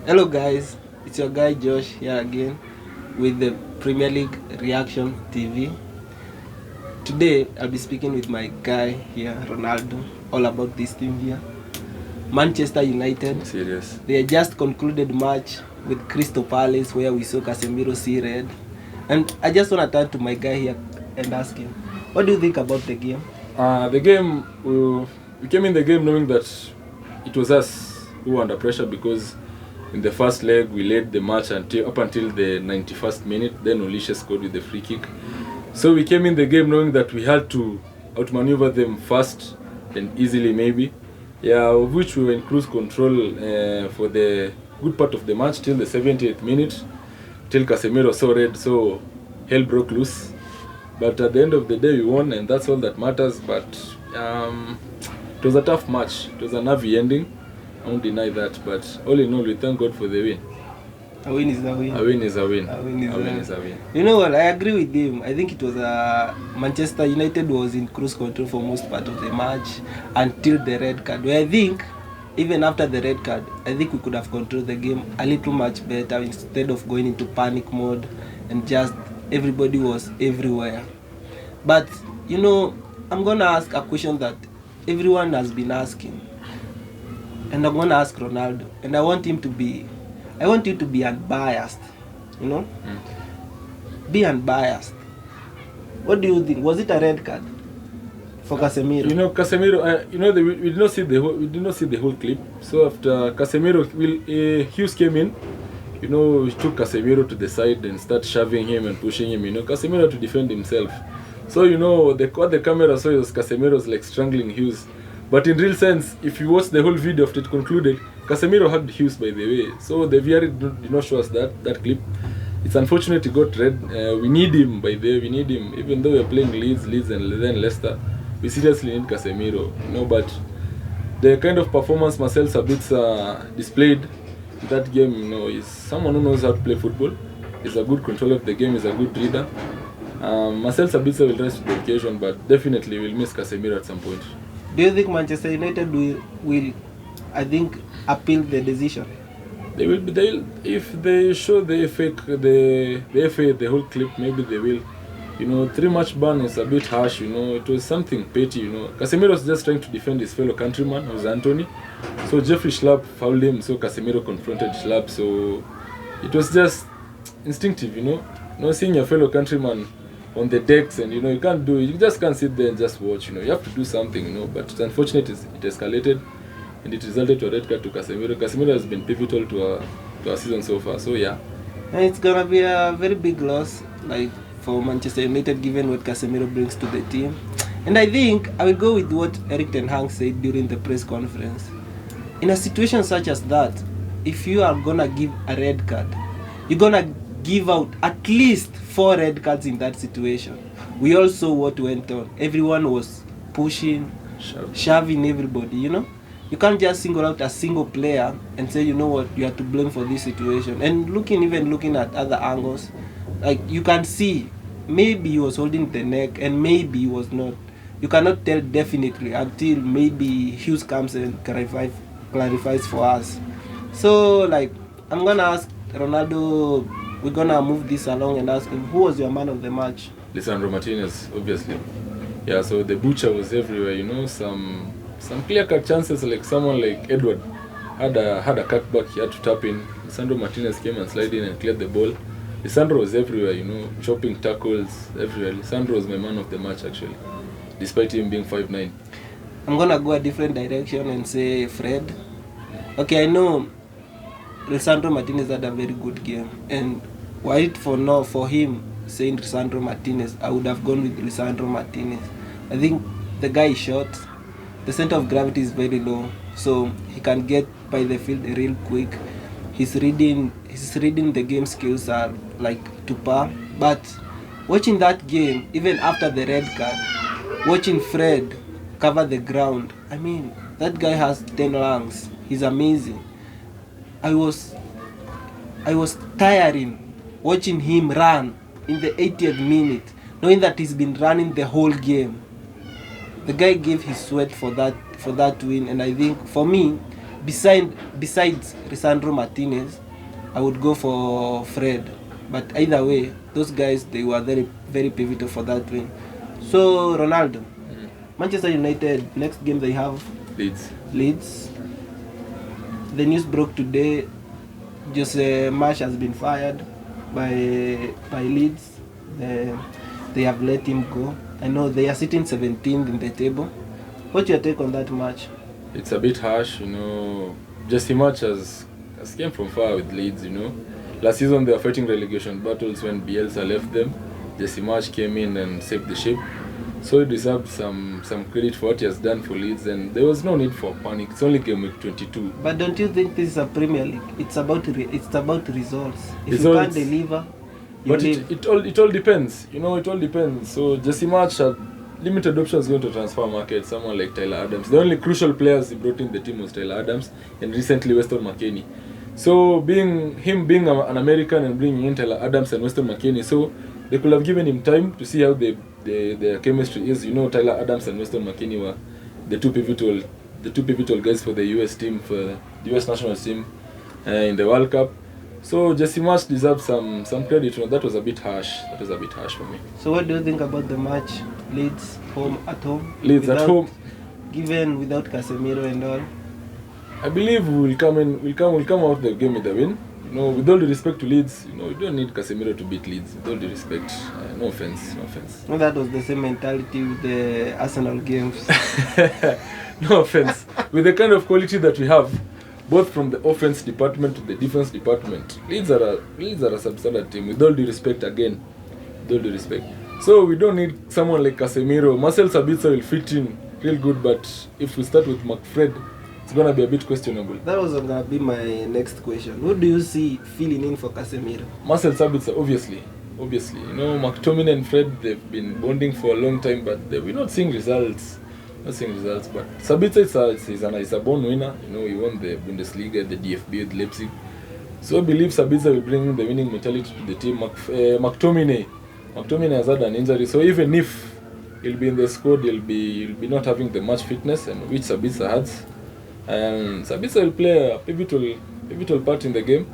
Hello guys, it's your guy Josh here again with the Premier League Reaction TV. Today I'll be speaking with my guy here, Ronaldo, all about this team here. Manchester United. Serious. They just concluded match with Crystal Palace where we saw Casemiro see red. And I just want to turn to my guy here and ask him, what do you think about the game? The game, we came in the game knowing that it was us who were under pressure because in the first leg we led the match up until the 91st minute. Then Olisha scored with the free kick. So we came in the game knowing that we had to outmaneuver them fast and easily maybe. Yeah, of which we were in cruise control for the good part of the match till the 70th minute, till Casemiro saw red, so hell broke loose. But at the end of the day, we won, and that's all that matters. But it was a tough match. It was a nervy ending. I won't deny that. But all in all, we thank God for the win. A win is a win. A win is a win. A win is A win is a win. You know what? I agree with him. I think it was Manchester United was in cruise control for most part of the match until the red card. Where I think even after the red card, I think we could have controlled the game a little much better instead of going into panic mode and just everybody was everywhere. But you know, I'm gonna ask a question that everyone has been asking, and I'm gonna ask Ronaldo, and I want you to be unbiased. You know, be unbiased. What do you think? Was it a red card for Casemiro? You know, Casemiro. We did not see the whole clip. So after Casemiro, Hughes came in. You know, he took Casemiro to the side and started shoving him and pushing him. You know, Casemiro had to defend himself. So you know, what the camera saw was Casemiro's like strangling Hughes. But in real sense, if you watch the whole video after it concluded, Casemiro hugged Hughes, by the way. So the VR did not show us that clip. It's unfortunate he got red. We need him, by the way. We need him. Even though we're playing Leeds and then Leicester, we seriously need Casemiro. You know, but the kind of performance Marcel Sabitzer displayed in that game, you know, is someone who knows how to play football. He's a good controller of the game. He's a good reader. Marcel Sabitzer will rise to the occasion, but definitely will miss Casemiro at some point. Do you think Manchester United will I think, appeal the decision? They will. If they show the FA the whole clip, maybe they will. You know, 3-match ban is a bit harsh. You know, it was something petty. You know, Casemiro was just trying to defend his fellow countryman, who's Anthony. So Jeffrey Schlapp fouled him. So Casemiro confronted Schlapp. So it was just instinctive. You know, seeing your fellow countryman on the decks, and you know, you just can't sit there and just watch. You know, you have to do something. You know, but it's unfortunate it escalated, and it resulted to a red card to Casemiro. Casemiro has been pivotal to our season so far. So yeah, and it's gonna be a very big loss, like for Manchester United, given what Casemiro brings to the team. And I think I will go with what Erik ten Hag said during the press conference. In a situation such as that, if you are gonna give a red card, you're gonna give out at least 4 red cards in that situation. We all saw what went on. Everyone was pushing, shoving everybody, you know. You can't just single out a single player and say, you know what, you are to blame for this situation. And even looking at other angles, like you can see, maybe he was holding the neck and maybe he was not. You cannot tell definitely until maybe Hughes comes and clarifies for us. So, like, I'm going to ask Ronaldo, we're going to move this along and ask him, who was your man of the match? Lisandro Martinez, obviously. Yeah, so the butcher was everywhere, you know, some clear-cut chances, like someone like Edward had a cutback, he had to tap in. Lisandro Martinez came and slid in and cleared the ball. Lisandro was everywhere, you know, chopping tackles everywhere. Lisandro was my man of the match, actually, despite him being 5'9". I'm going to go a different direction and say Fred. Okay, I know Lisandro Martinez had a very good game, and were it for him saying Lisandro Martinez, I would have gone with Lisandro Martinez. I think the guy is short, the center of gravity is very low, so he can get by the field real quick. His reading the game skills are like to par. But watching that game, even after the red card, watching Fred cover the ground, I mean, that guy has 10 lungs. He's amazing. I was tiring watching him run in the 80th minute, knowing that he's been running the whole game. The guy gave his sweat for that win, and I think for me, besides Lisandro Martinez, I would go for Fred. But either way, those guys, they were very, very pivotal for that win. So Ronaldo, Manchester United, next game they have Leeds. The news broke today. Jose Marsh has been fired by Leeds. They have let him go. I know they are sitting 17th in the table. What's your take on that match? It's a bit harsh, you know. Jesse March has came from far with Leeds, you know. Last season they were fighting relegation battles when Bielsa left them. Jesse March came in and saved the ship. So he deserved some credit for what he has done for Leeds, and there was no need for panic. It's only game week 22. But don't you think this is a Premier League? It's about results. If you can't deliver, you leave. It all depends. You know, it all depends. So Jesse March had limited options going to transfer market. Someone like Tyler Adams. The only crucial players he brought in the team was Tyler Adams and recently Weston McKennie. So being an American and bringing in Tyler Adams and Weston McKennie, so they could have given him time to see how their chemistry is. You know, Tyler Adams and Weston McKennie were the two pivotal guys for the US team, for the US national team in the World Cup. So Jesse March deserves some credit. You know, that was a bit harsh. That was a bit harsh for me. So what do you think about the match? Leeds at home. Leeds at home. Given without Casemiro and all. I believe we'll come out the game with a win. You know, with all due respect to Leeds, you know, we don't need Casemiro to beat Leeds. With all due respect, no offense. No, that was the same mentality with the Arsenal games. No offense. With the kind of quality that we have, both from the offense department to the defense department, Leeds are a substandard team. With all due respect, again, with all due respect. So we don't need someone like Casemiro. Marcel Sabitzer will fit in real good, but if we start with McFred, it's gonna be a bit questionable. That was gonna be my next question. Who do you see filling in for Casemiro? Marcel Sabitzer, obviously. You know, McTominay and Fred, they've been bonding for a long time, but we're not seeing results. But Sabitzer is a born winner. You know, he won the Bundesliga, the DFB with Leipzig. So I believe Sabitzer will bring the winning mentality to the team. McTominay has had an injury, so even if he'll be in the squad, he'll be not having the match fitness, and which Sabitzer has. And Sabitzer will play a pivotal part in the game,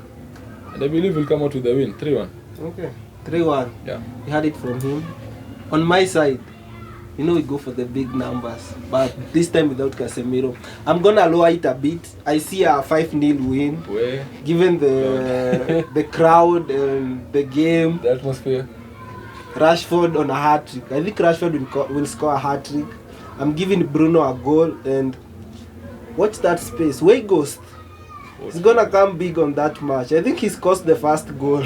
and I believe he'll come out with a win, 3-1. Okay, 3-1. Yeah. You had it from him. On my side, you know we go for the big numbers, but this time without Casemiro. I'm gonna lower it a bit. I see a 5-0 win. Where? Given the crowd and the game. The atmosphere. Rashford on a hat-trick. I think Rashford will score a hat-trick. I'm giving Bruno a goal, and watch that space. Where he goes, he's gonna come big on that match. I think he scores the first goal.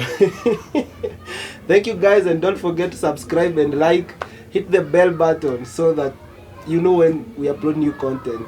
Thank you guys, and don't forget to subscribe and like. Hit the bell button so that you know when we upload new content.